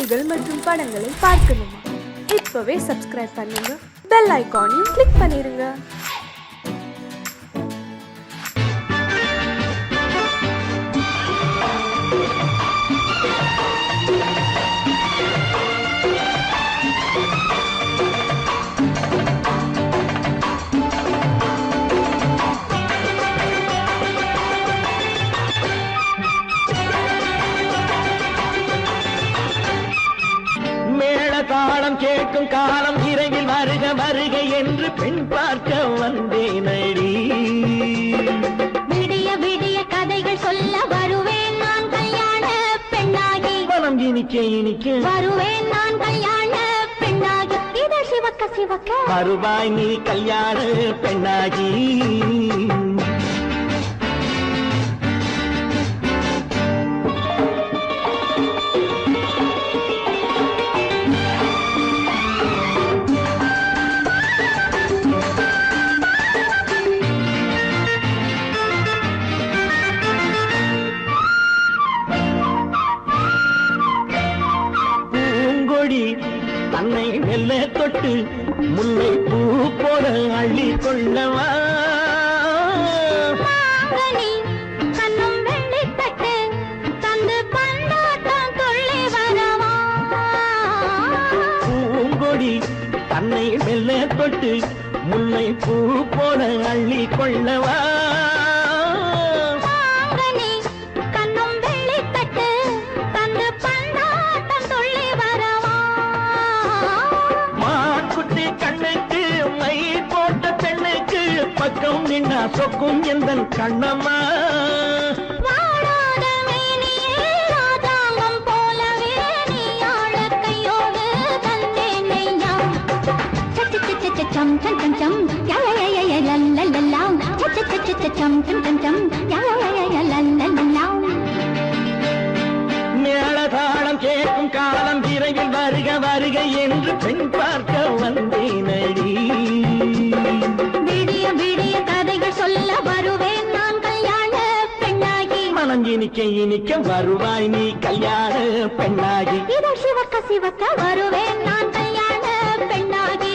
செய்திகள் மற்றும் படங்களை பார்க்கணுமா? இப்பவே சப்ஸ்கிரைப் பண்ணுங்க, பெல் ஐகானையும் கிளிக் பண்ணிருங்க. தாளம் கேட்கும் காலம் விரைவில் வருக வருக என்று பெண் பார்க்க வந்தேனடி. விடிய விடிய கதைகள் சொல்ல வருவேன் நான் கல்யாண பெண்ணாகி. மனம் இனிக்க இனிக்க வருவேன் நான் கல்யாண பெண்ணாகி. இத சிவக்க சிவக்க வருவாய் நீ கல்யாண பெண்ணாகி. தன்னை மெல்ல தொட்டு முல்லை பூ போல அள்ளி கொள்ளவா. கண்ணும் வெள்ளி தட்டு தந்து பந்தாட்டம் துள்ளி வரவா. பூங்கொடி தன்னை மெல்ல தொட்டு முல்லை பூ போல அள்ளி கொள்ளவா. பக்கம் நின்னா சொக்கும் எந்தன் கண்ணம்மா. வாழாத மேனியே ராஜாங்கம் போலவே நீ ஆழ கையோடு தந்தேன் நெய்யா. சச்ச சச்ச சச்சம் சம் சம் சம் யயயய லல்லலல்லாம். சச்ச சச்ச சச்சம் சம் சம் சம் யயயய லல்லலல்லாம். மேளதாளம் கேட்கும் காலம் விரைவில் வருக வருக என்று பெண் பார்க்க வந்தேனடி. விடிய விடிய கதைகள் சொல்ல வருவேன் நான் கல்யாண பெண்ணாகி. மனம் இனிக்க இனிக்க வருவாய் நீ கல்யாண பெண்ணாகி. இத சிவக்க சிவக்க வருவேன் நான் கல்யாண பெண்ணாகி.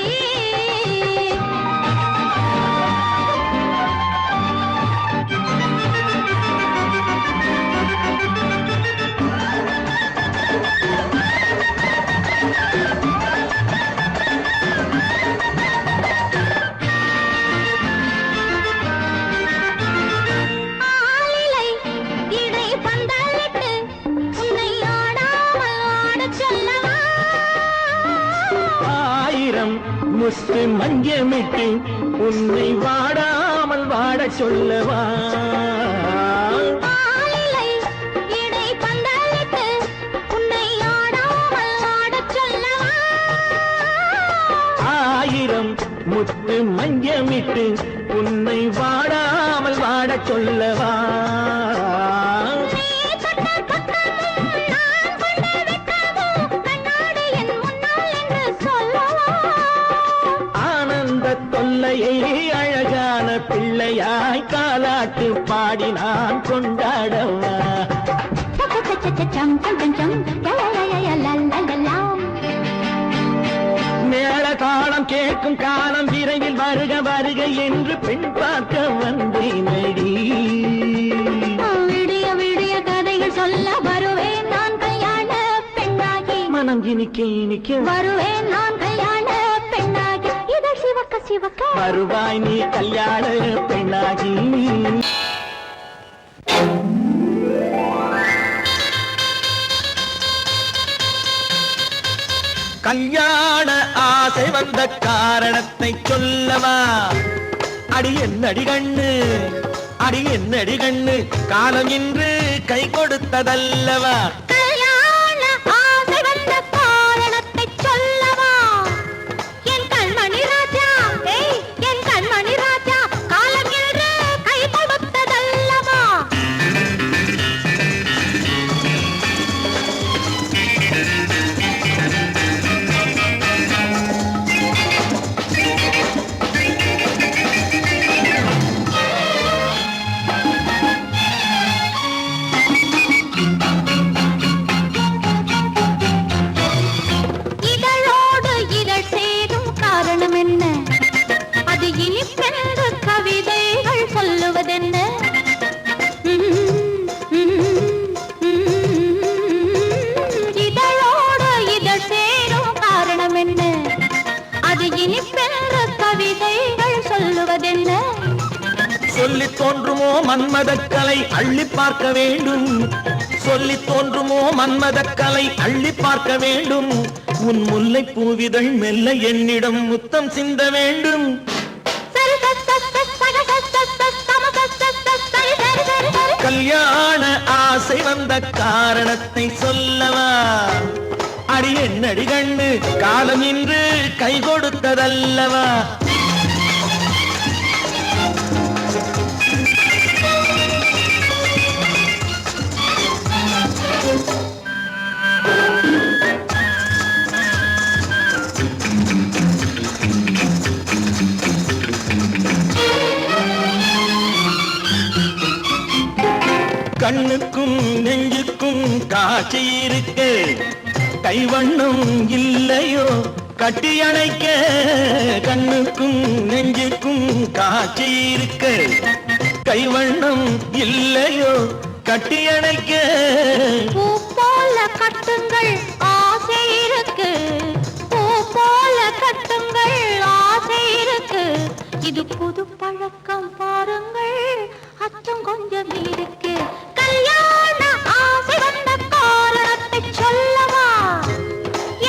முத்து மஞ்சமிட்டு உன்னை வாடாமல் வாட சொல்லவா. ஆயிரம் முத்து மஞ்சமிட்டு உன்னை வாடாமல் வாட சொல்லவா. தொல்லையை அழகான பிள்ளையாய் காலாட்டு பாடி நான் கொண்டாடவா. மேள காலம் கேட்கும் காலம் விரைவில் வருக வருக என்று பெண் பார்க்க வந்தேனடி. விடிய விடிய கதைகள் சொல்ல வருவேன் நான் கல்யாண பெண்ணாகி. மனம் இனிக்க இனிக்க வருவேன் நான் கல்யாண பெண்ணாகி. இத சிவக்க சிவக்க வருவாய் நீ கல்யாண பெண்ணாகி. கல்யாண ஆசை வந்த காரணத்தை சொல்லவா. அடி என்னடி கண்ணு, அடி என்னடி கண்ணு, காலம் இன்று கை கொடுத்ததல்லவா. தோன்றுமோ மன்மதக்கலை அள்ளி பார்க்க வேண்டும், சொல்லி தோன்றுமோ மன்மதக்கலை அள்ளி பார்க்க வேண்டும். உன் முல்லை பூவிதழ் மெல்ல என்னிடம் முத்தம் சிந்த வேண்டும். கல்யாண ஆசை வந்த காரணத்தை சொல்லவா? அடி என்னடி கண்டு காலம் இன்று கை கொடுத்ததல்லவா? கண்ணுக்கும் நெஞ்சுக்கும் காட்சி இருக்க, கைவண்ணம் இல்லையோ கட்டி அணைக்க. கண்ணுக்கும் நெஞ்சுக்கும் காட்சி இருக்க, கைவண்ணம் இல்லையோ கட்டி அணைக்க. பூ போல கட்டுங்கள் ஆசை இருக்கு, பூ போல கட்டுங்கள் ஆசை இருக்கு. இது புது பழக்கம் பாருங்கள், அச்சம் கொஞ்சம் இருக்கு. கல்யாண ஆசை வந்த காரணத்தை சொல்லவா?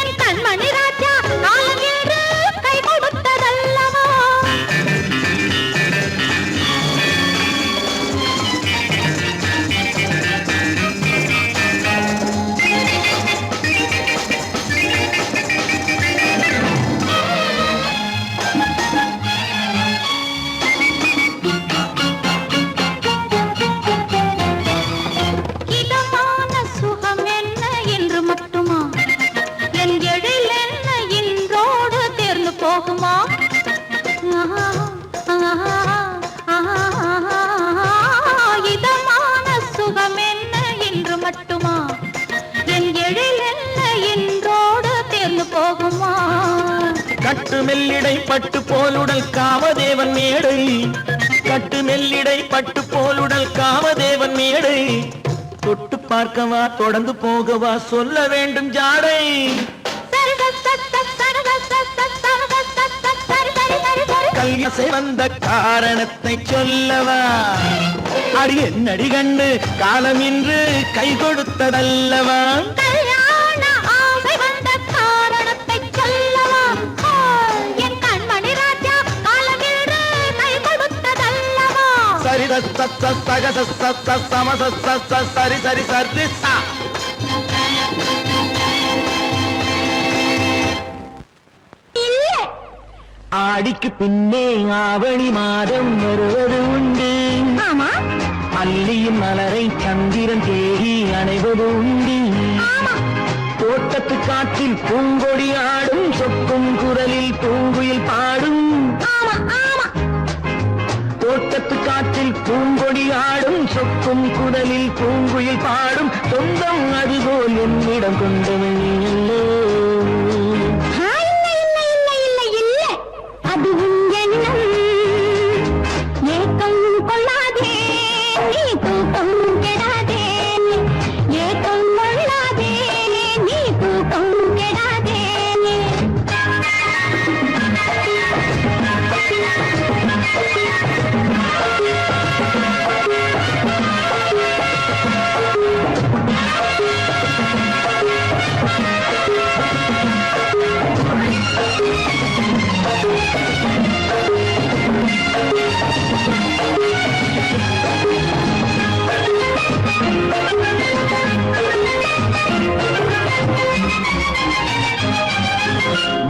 என் கண்மணி ராஜா காலம் என்று கை கொடுத்ததல்லவா? இதமான சுகம் என்ன என்று மட்டுமா? என் எழில் என்ன என்றோடு தேர்ந்து போகுமா? கட்டு மெல்லிடை பட்டு போலுடல் காமதேவன் மேடை, கட்டு மெல்லிடை பட்டு போலுடல் காமதேவன் மேடை. தொட்டு பார்க்கவா தொடர்ந்து போகவா சொல்ல வேண்டும் ஜாடை. கல்யாசை வந்த காரணத்தை சொல்லவா? அடி என்னடி கண்டு காலம் இன்று கை கொடுத்ததல்லவா? கல்யாண ஆசை வந்த காரணத்தை சொல்லவா? என் கண்மணி ராஜா காலம் இன்று கை கொடுத்ததல்லவா? சரி சக சம சரி சரி சரி சா. ஆடிக்கு பின்னே ஆவணி மாதம் வருவது உண்டு. ஆமா, அல்லியின் மலரை சந்திரன் தேடி அணைவது உண்டு. தோட்டத்து காற்றில் பூங்கொடி ஆடும், சொக்கும் குரலில் பூங்குயில் பாடும். தோட்டத்து காற்றில் பூங்கொடி ஆடும், சொக்கும் குரலில் பூங்குயில் பாடும். சொந்தம் அதுபோல் என்னிடம் கொண்டவள் நீ அல்லோ.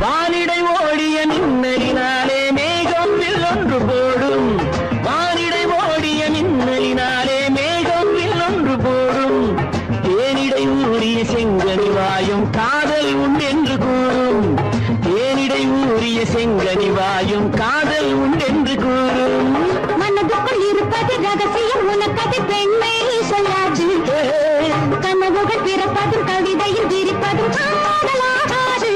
வானிடை ஓடிய மின்னலினாலே மேகம் வில்லொன்று போடும், வானிடை ஓடிய மின்னலினாலே மேகம் வில்லொன்று போடும். தேனிடை ஊறிய செங்கனி வாயும் காதல் உண்டென்று கூறும், தேனிடை ஊறிய செங்கனி வாயும் காதல் உண்டென்று கூறும். மனதுக்குள் இருப்பது ரகசியம், உனக்கது பெண்மை சொல்லாது. கனவுகள் பிறப்பதும் கவிதையில் விரிப்பதும் காதலாகாது.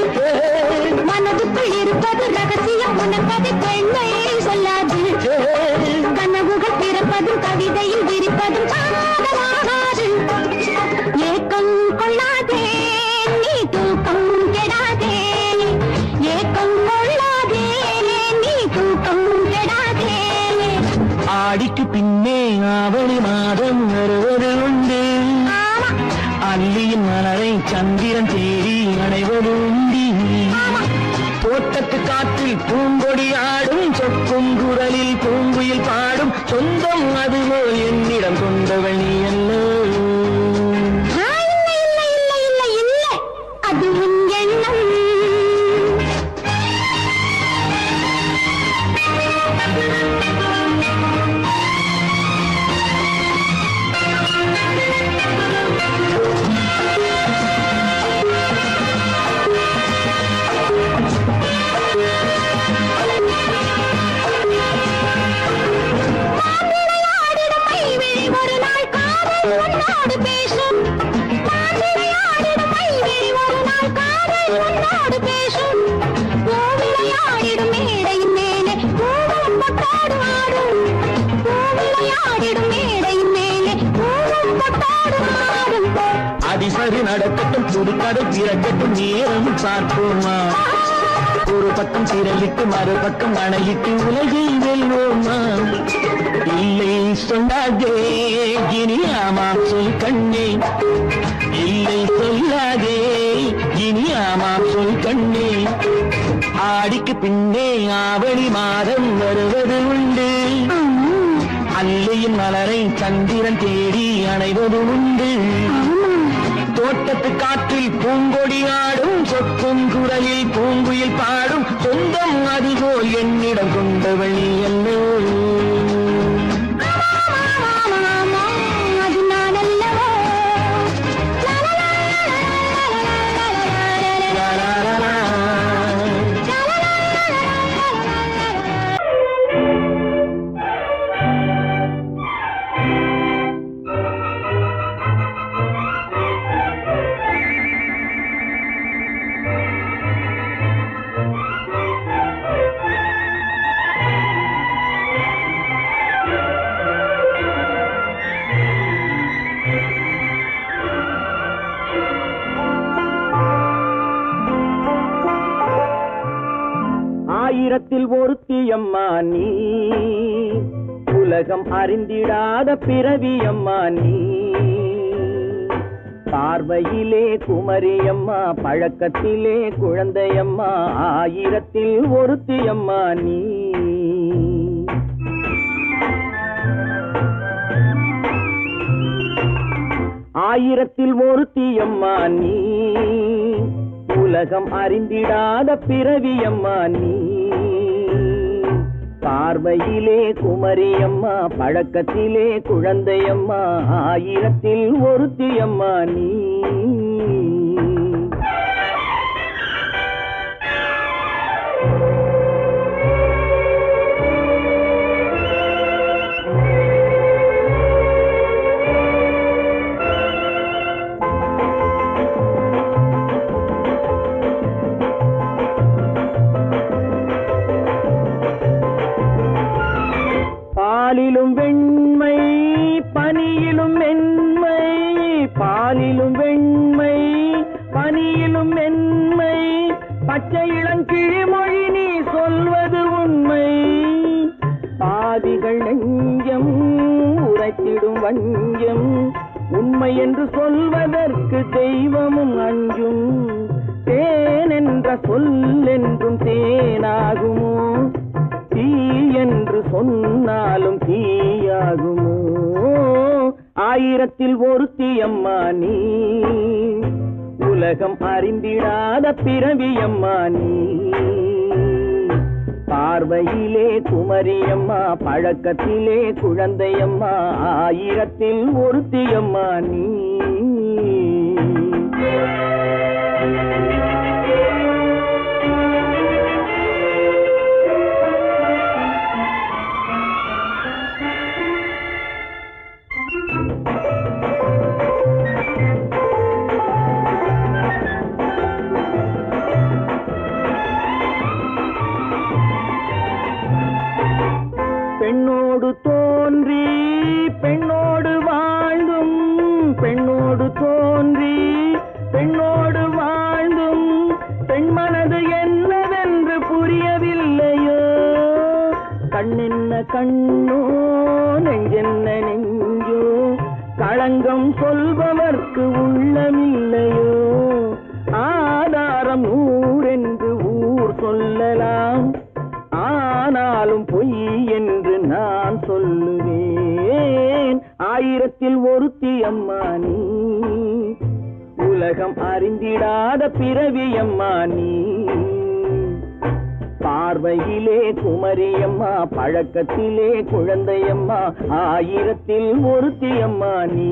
மனதுக்குள் இருப்பது ரகசியம், உனக்கது பெண்மை சொல்லாது. கனவுகள் பிறப்பதும் கவிதையில் விரிப்பதும் காதலாகாது. ஏக்கம் கொள்ளாதே நீ தூக்கம் கெடாதே, ஏக்கம் கொள்ளாதே நீ தூக்கம் கெடாதே. பின்னே ஆவணி மாதம் வருவது உண்டு அல்லியின் மலரை சந்திரன் தேடி அடைவது உண்டி தோட்டத்து காற்றில் பூங்கொடி ஆடும் சொக்கும் குரலில் பூங்குயில் பாடும் சொந்தம் அதுவோ என்னிடம் கொண்டவள் நீ அல்ல அது உன் எண்ணம் அதிசரி நடக்கட்டும் புதுக்கதை பிறக்கட்டும் நேரம் பார்ப்போமா ஒரு பக்கம் திரளிட்டு மறுபக்கம் அணையிட்டு உலகை வெல்வோமா இல்லை சொல்லாதே இனி ஆமாம் சொல் கண்ணே இல்லை சொல்லாதே இனி ஆமாம் சொல் கண்ணே ஆடிக்கு பின்னே ஆவணி மாதம் வருவது உண்டு அல்லையின் மலரை சந்திரன் தேடி அணைவது உண்டு தோட்டத்து காற்றில் பூங்கொடி ஆடும் சொக்கும் குரலில் பூங்குயில் பாடும் சொந்தம் அதுபோல் என்னிடம் கொண்டவள் நீ அல்லோ ஆயிரத்தில் ஒருத்தியம்மா நீ உலகம் அறிந்திடாத பிறவியம்மா நீ பார்வையிலே குமரியம்மா பழக்கத்திலே குழந்தையம்மா ஆயிரத்தில் ஒருத்தியம்மா நீ ஆயிரத்தில் ஒருத்தியம்மா நீ உலகம் அறிந்திடாத பிறவியம்மா நீ பார்வையிலே குமரியம்மா பழக்கத்திலே குழந்தையம்மா ஆயிரத்தில் ஒருத்தியம்மா நீ பாலிலும் வெண்மை பனியிலும் மென்மை பாலிலும் வெண்மை பனியிலும் மென்மை பச்சை இளங்கிழிமொழி நீ சொல்வது உண்மை பாதிகள் நெஞ்சம் உரைத்திடும் வஞ்சம் உண்மை என்று சொல்வதற்கு தெய்வமும் அஞ்சும் தேன் என்ற சொல் என்றும் தேனாகுமோ தீ என்று சொன்னாலும் தீயாகுமோ ஆயிரத்தில் ஒருத்தியம்மா நீ உலகம் அறிந்திடாத பிறவியம்மா நீ பார்வையிலே குமரியம்மா பழக்கத்திலே குழந்தையம்மா ஆயிரத்தில் ஒருத்தியம்மா நீ பெண்ணோடு தோன்றி பெண்ணோடு வாழ்ந்தும் பெண்ணோடு தோன்றி பெண்ணோடு வாழ்ந்தும் பெண் மனது என்னவென்று புரியவில்லையோ கண்ணென்ன கண்ணோ நெஞ்சென்ன நெஞ்சோ களங்கம் சொல்பவர்க்கு உள்ளமில்லையோ ஆதாரம் ஊரென்று ஊர் சொல்லலாம் ஆனாலும் பொய் என்று நான் சொல்லுவேன் ஆயிரத்தில் ஒருத்தி அம்மா நீ உலகம் அறிந்திடாத பிறவி அம்மா நீ பார்வையிலே குமரியம்மா பழக்கத்திலே குழந்தையம்மா ஆயிரத்தில் ஒருத்தி அம்மா நீ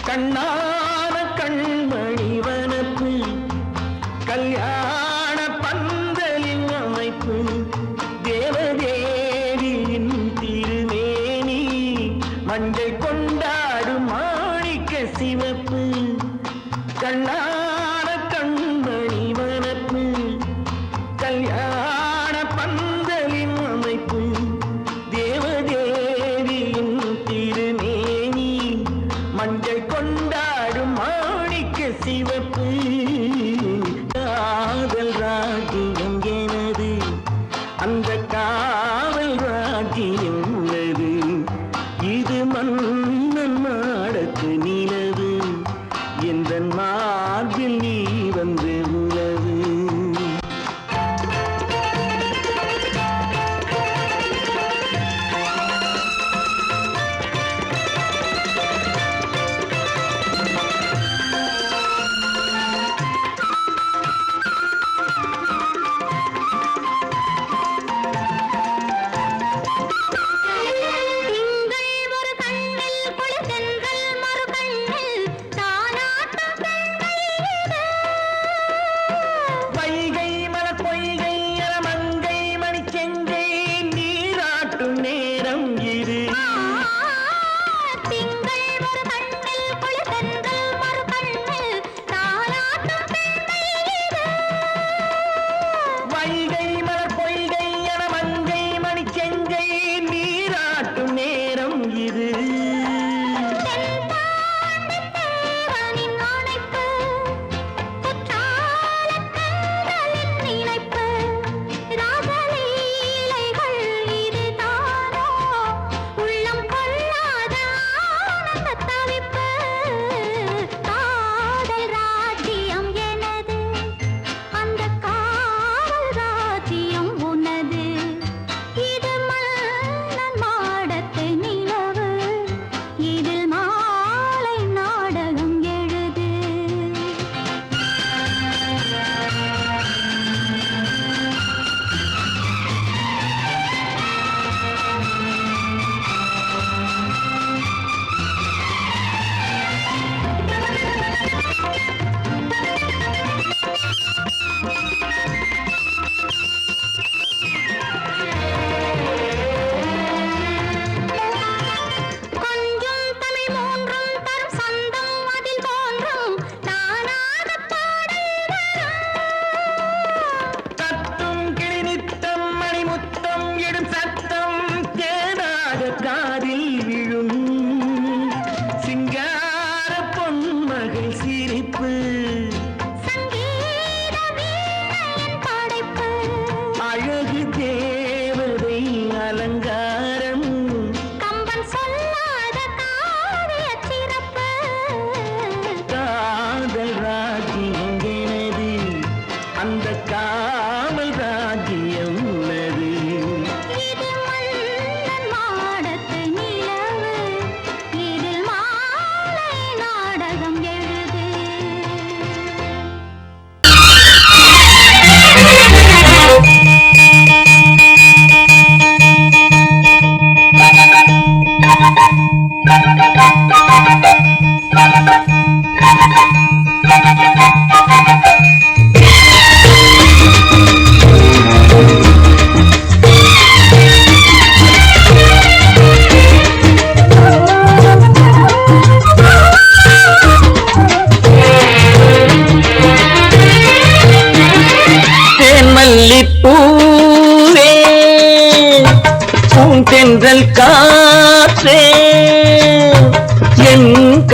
கண்ணான கண்மணி வனப்பு கல்யாண பந்தலின் அமைப்பு தேவதேவியின் திருமேனி மஞ்சள் கொண்டாடும் மாணிக்க சிவப்பு கண்ணான கண்மணி வனப்பு கல்யாண பந்தலின் அமைப்பு தேவதேவியின் திருமேனி மஞ்சள் கொண்டாடும் மாணிக்க சிவப்பு காதல் ராஜ்யம் எனது அந்த காவல் ராஜ்யம் உள்ளது இது மன்னன் மாடத்து நிலவு எந்த மார்பில் நீ வந்து உலவு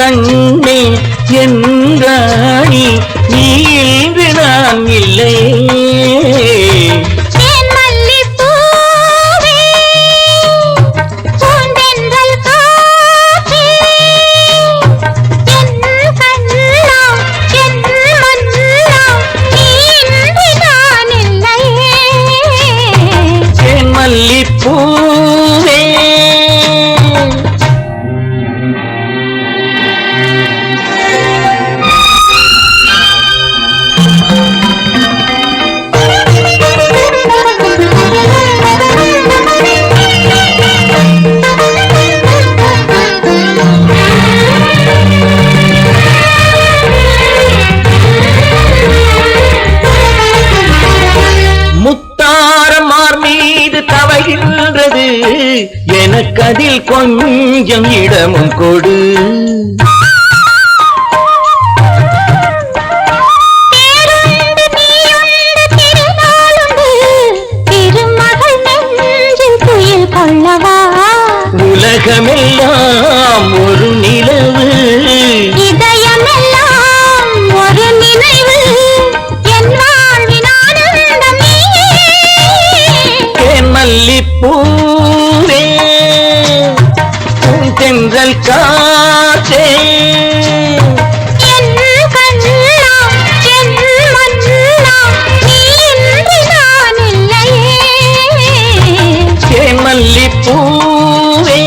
கண்ணே என்றாணி நீ இன்று நான் இல்லை. எனக்கதில் கொஞ்சம் இடமும் கொடு. உலகமெல்லாம் ஒரு நிலவு, இதயமெல்லாம் ஒரு நினைவு, என் வாழ்வின் ஆனந்தம் நீயே. தேன் மல்லிப்பூவே தென்றல் காற்றே என் கண்ணா என் மன்னா நீ இன்று நான் இல்லையே. தேன் மல்லிப்பூவே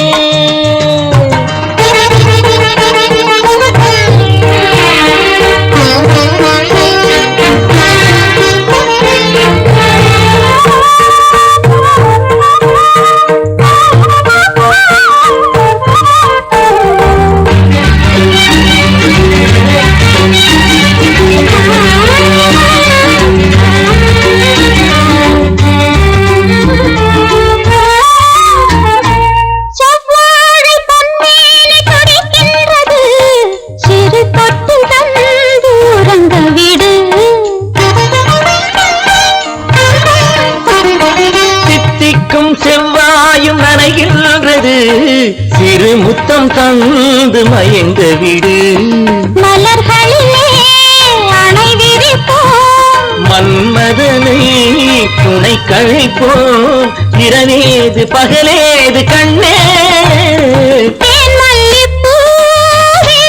செவ்வாயும் நனைகின்றது, சிறு முத்தம் தந்து மயங்க விடு. மலர்களிலே அணை விரிப்போம், மன்மதனை துணை கழிப்போம். இரவேது பகலேது கண்ணே தேன் மல்லிப்பூவே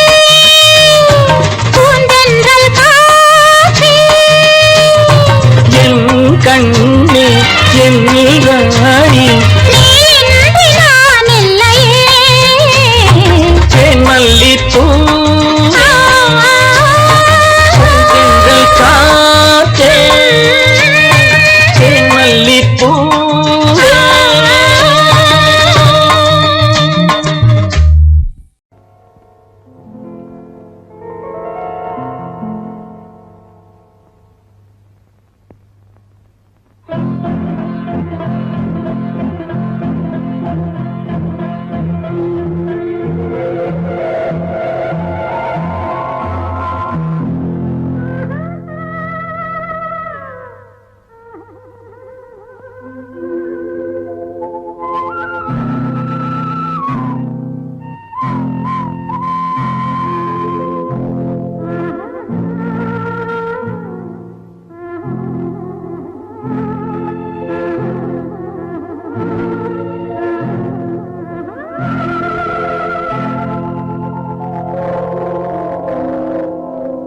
பூந்தென்றல் காற்றே. என் கண்ணே என் நீராணி நீ இன்று நான் இல்லையே. தேன் மல்லிப்பூவே தென்றல் காற்றே தேன் மல்லிப்பூவே.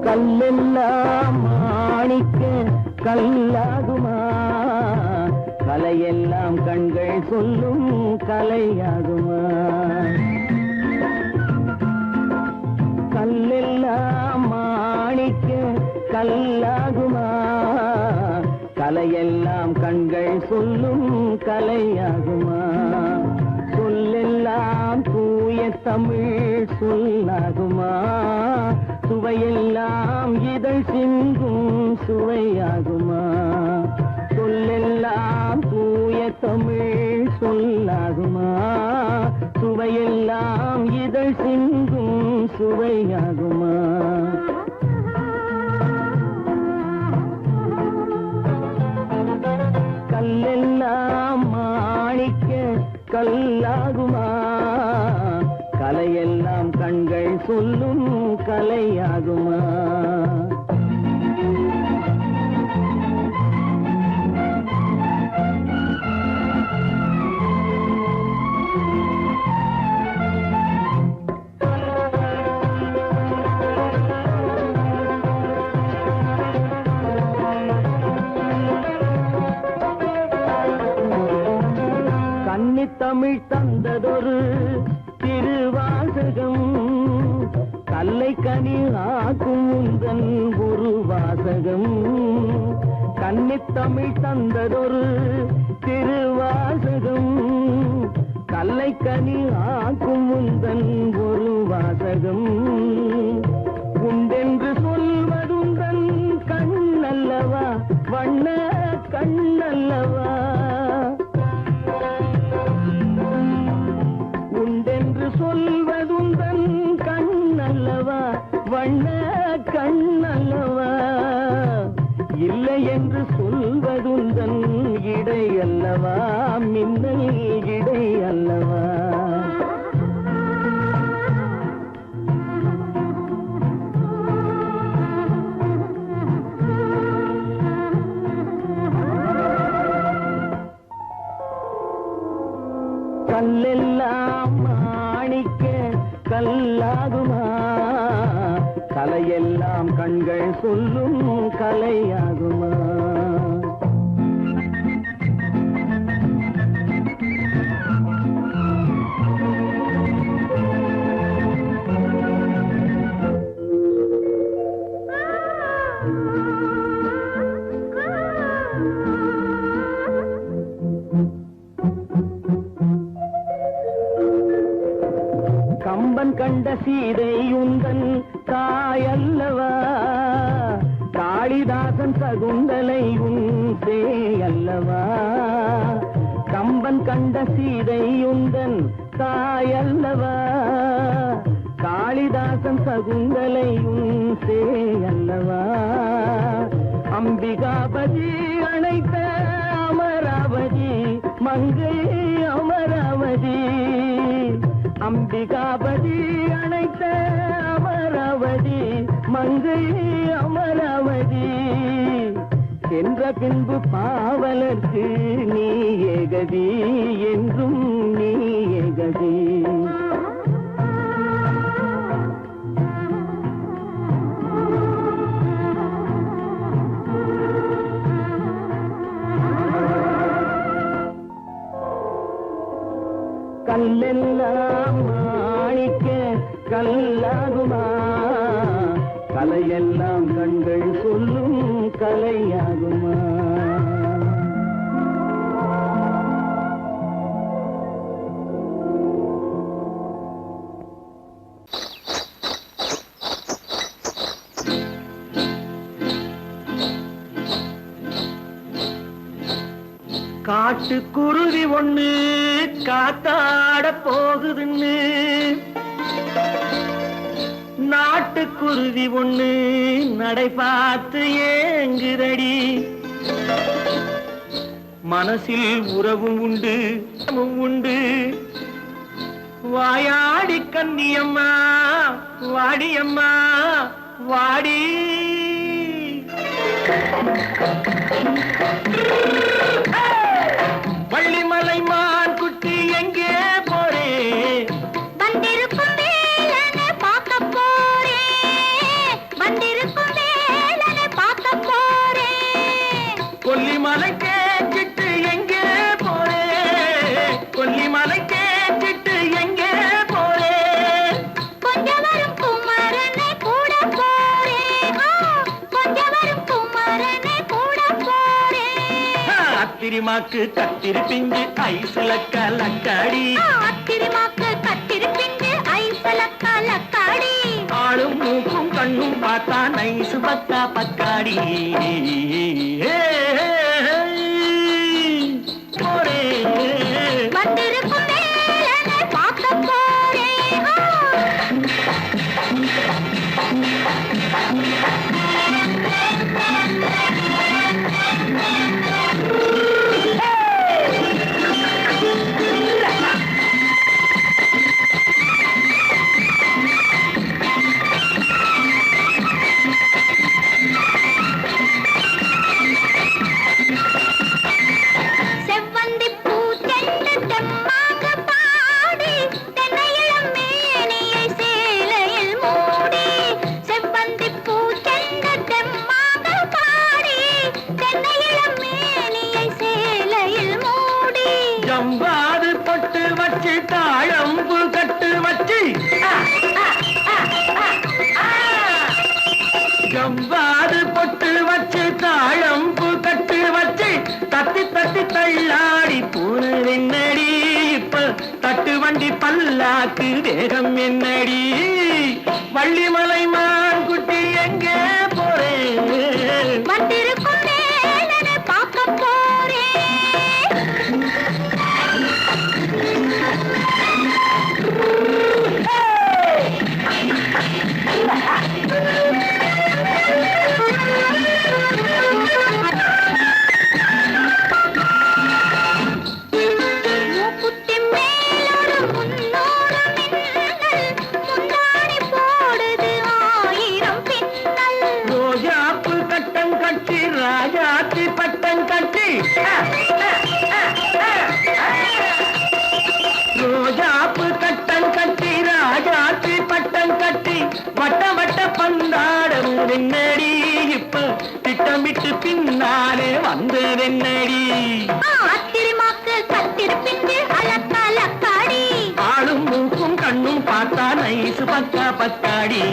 கல்லெல்லாம் மாணிக்க கல்லாகுமா, கலையெல்லாம் கண்கள் சொல்லும் கலையாகுமா. கல்லெல்லாம் மாணிக்க கல்லாகுமா, கலையெல்லாம் கண்கள் சொல்லும் கலையாகுமா. சொல்லெல்லாம் தூய தமிழ் சொல்லாகுமா, சுவையெல்லாம் இதழ் சிந்தும் சுவையாகுமா. சொல்லெல்லாம் தூய தமிழ் சொல்லாகுமா, சுவையெல்லாம் இதழ் சிந்தும் சுவையாகுமா. கல்லெல்லாம் மாணிக்க கல்லாகுமா, கலையெல்லாம் கண்கள் சொல்லும் தந்ததொரு திருவாசகம் கல்லை கனி ஆக்கும் உந்தன் ஒரு வாசகம் கன்னித்தமிழ் தந்ததொரு திருவாசகம் கல்லை கனி ஆக்கும் உந்தன் ஒரு வாசகம் உண்டென்று சொல்வதுந்தன் கண்ணல்லவா வண்ண கண்ணல்லவா உண்டென்று சொல்வதுந்தன் கண்ணல்லவா வண்ண கண்ணல்லவா இல்லை என்று சொல்வதுந்தன் இடை அல்லவா மின்னல் இடை அல்லவா கல்லெல்லாம் மாணிக்க கல்லாகுமா கலையெல்லாம் கண்கள் சொல்லும் கலையாகுமா கம்பன் கண்ட சீதை உந்தன் தாயல்லவா காளிதாசன் சகுந்தலை உன் சேயல்லவா கம்பன் கண்ட சீதை உந்தன் தாயல்லவா காளிதாசன் சகுந்தலை உன் சேயல்லவா அம்பிகாபதி அணைத்த அமராவதி மங்கை அமராவதி அம்பிகாபதி அணைத்த அமராவதி மங்கை அமராவதி சென்ற பின்பு பாவலர்க்கு நீ ஏகதி என்றும் நீ ஏகதி கல்லெல்லாம் மாணிக்க கல்லாகுமா கலையெல்லாம் கண்கள் சொல்லும் கலையாகுமா காட்டுக்குருவி ஒண்ணு காத்தாட போகுதுன்னு நாட்டுக்குருவி ஒண்ணு நடை பார்த்து ஏங்குதடி மனசில் உறவும் உண்டு உண்டு வாயாடி கன்னியம்மா வாடியம்மா வாடி வள்ளிமலை மான் குட்டி எங்கே போறே வந்திருக்கும் வேலனை பார்க்க போறேன் வந்திருக்கும் வேலனை பார்க்க போறேன் கொல்லிமலை கேட்டுட்டு எங்கே போறே கொல்லிமலை கேட்டுட்டு எங்கே போறே கொஞ்சம் வரும் குமரனை கூட போறேன் கொஞ்சம் வரும் குமரனை கூட போறேன் அத்திரிமாக்கு கத்திருப்பிஞ்சு ஐசுல கலக்காடி அத்திரிமாக்கு கத்திருப்பிஞ்சு ஐசுல கலக்காடி ஆளும் மூக்கும் கண்ணும் பார்த்தா நைசு பக்கா பக்காடி போரே வந்திருக்கும் வேலனை பார்க்க போறேன் ராஜாக்கு தேகம் என்னடி வள்ளிமலை மான் குட்டி எங்கே போறேன் வந்திருக்கும் வேலனை பார்க்க போறேன். மூக்குத்தி மேலோடு முன்னோடு மின்னல், முந்தாணி போடுது 1000 பின்னல். ரோஜாப்பு கட்டம் கட்டி ராஜாத்தி பட்டம் கட்டி ரோஜாப்பு கட்டம் கட்டி ராஜாத்தி பட்டம் கட்டி வட்ட வட்ட பந்தாடம் வெண்ணடி இப்ப திட்டமிட்டு பின்னாலே வந்ததென்னடி ஆத்திரமாக்கு கத்திருப்பிண்டு அலக்காடி ஆளும் மூக்கும் கண்ணும் பார்த்தா நைசு பக்கா பத்தாடி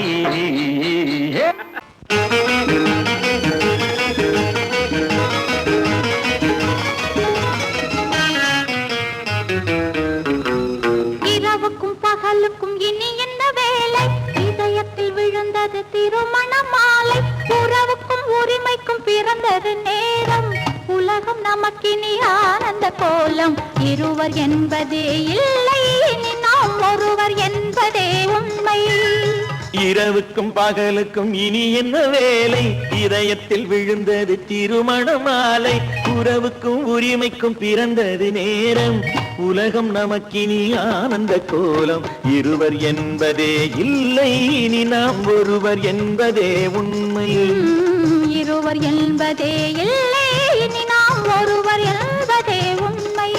இரவுக்கும் பகலுக்கும் இனி என்ன வேலை, இதயத்தில் விழுந்தது திருமண மாலை. உறவுக்கும் உரிமைக்கும் பிறந்தது நேரம், உலகம் நமக்கினி ஆனந்த கோலம். இருவர் என்பதே இல்லை, இனி நாம் ஒருவர் என்பதே உண்மை. இரவுக்கும் பகலுக்கும் இனி என்ன வேலை, இதயத்தில் விழுந்தது திருமண மாலை. உறவுக்கும் உரிமைக்கும் பிறந்தது நேரம், உலகம் நமக்கினி ஆனந்த கோலம். இருவர் என்பதே இல்லை, இனி நாம் ஒருவர் என்பதே உண்மை. இருவர் என்பதே இல்லை, இனி நாம் ஒருவர் என்பதே உண்மை.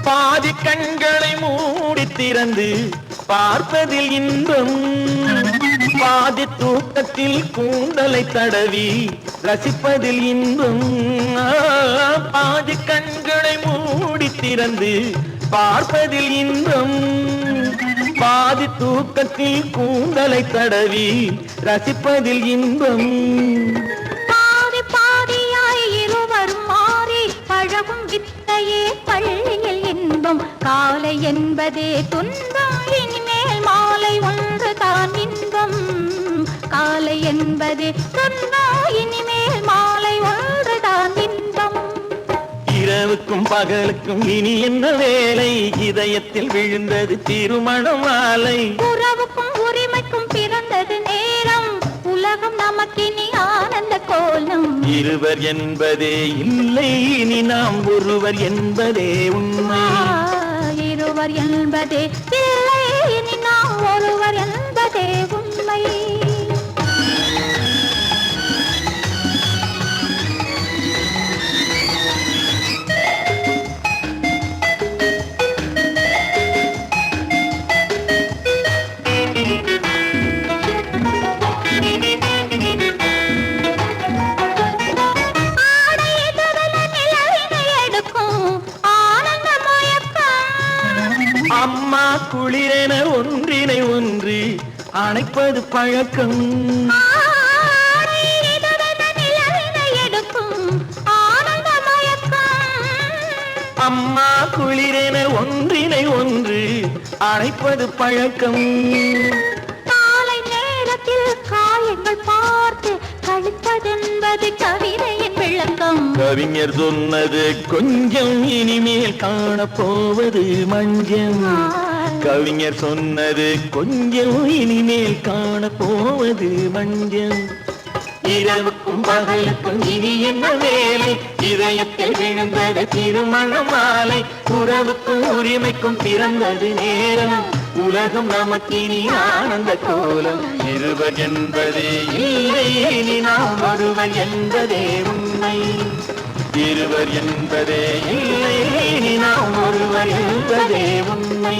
பாதி கண்களை மூடி திறந்து பார்ப்பதில் இன்பம், பாதி தூக்கத்தில் கூந்தலை தடவி ரசிப்பதில் இன்பம். பாதி கண்களை மூடி திறந்து பார்ப்பதில் இன்பம், பாதி தூக்கத்தில் கூந்தலை தடவி ரசிப்பதில் இன்பம். பாதி பாதியாய் இருவரும் மாறி பழகும் வித்தையே பள்ளியில் இன்பம். காலை என்பதே துன்பம், இனிமேல் மாலை ஒன்று தான் இன்பம். காலை என்பதே துன்பம், இனிமேல் மாலை ஒன்று தான் இன்பம். இரவுக்கும் பகலுக்கும் இனி என்ன வேலை, இதயத்தில் விழுந்தது திருமண மாலை. உறவுக்கும் உரிமைக்கும் பிறந்தது நேரம், உலகம் நமக்கினி ஆனந்த கோலம். இருவர் என்பதே இல்லை, இனி நாம் ஒருவர் என்பதே உண்மை. இருவர் என்பதே இல்லை, இனி நாம் ஒருவர் என்பதே உண்மை. ஆடை எதிரில நிலவினை எடுக்கும் ஆனந்த மயக்கம். அம்மா குளிரென ஒன்றினை ஒன்று அணைப்பது பழக்கம். ஆடை எதிரில நிலவினை எடுக்கும் ஆனந்த மயக்கம். அம்மா குளிரென ஒன்றினை ஒன்று அணைப்பது பழக்கம். காலை நேரத்தில் காயங்கள் பார்த்து கழிப்பதென்பது கவிதையின் விளக்கம். கவிஞர் சொன்னது கொஞ்சம், இனிமேல் காணப்போவது மஞ்சம். கவிஞர் சொன்னது கொஞ்சம், இனிமேல் காணப்போவது மஞ்சம். இரவுக்கும் பகலுக்கும் இனி என்ன வேலை, இதயத்தில் விழுந்தது திருமண மாலை. உறவுக்கும் உரிமைக்கும் பிறந்தது நேரம், உலகம் நமக்கினி ஆனந்த கோலம். இருவர் என்பதே இல்லை, இனி நாம் ஒருவர் என்பதே உண்மை. இருவர் என்பதே இல்லை, இனி நாம் ஒருவர் என்பதே உண்மை.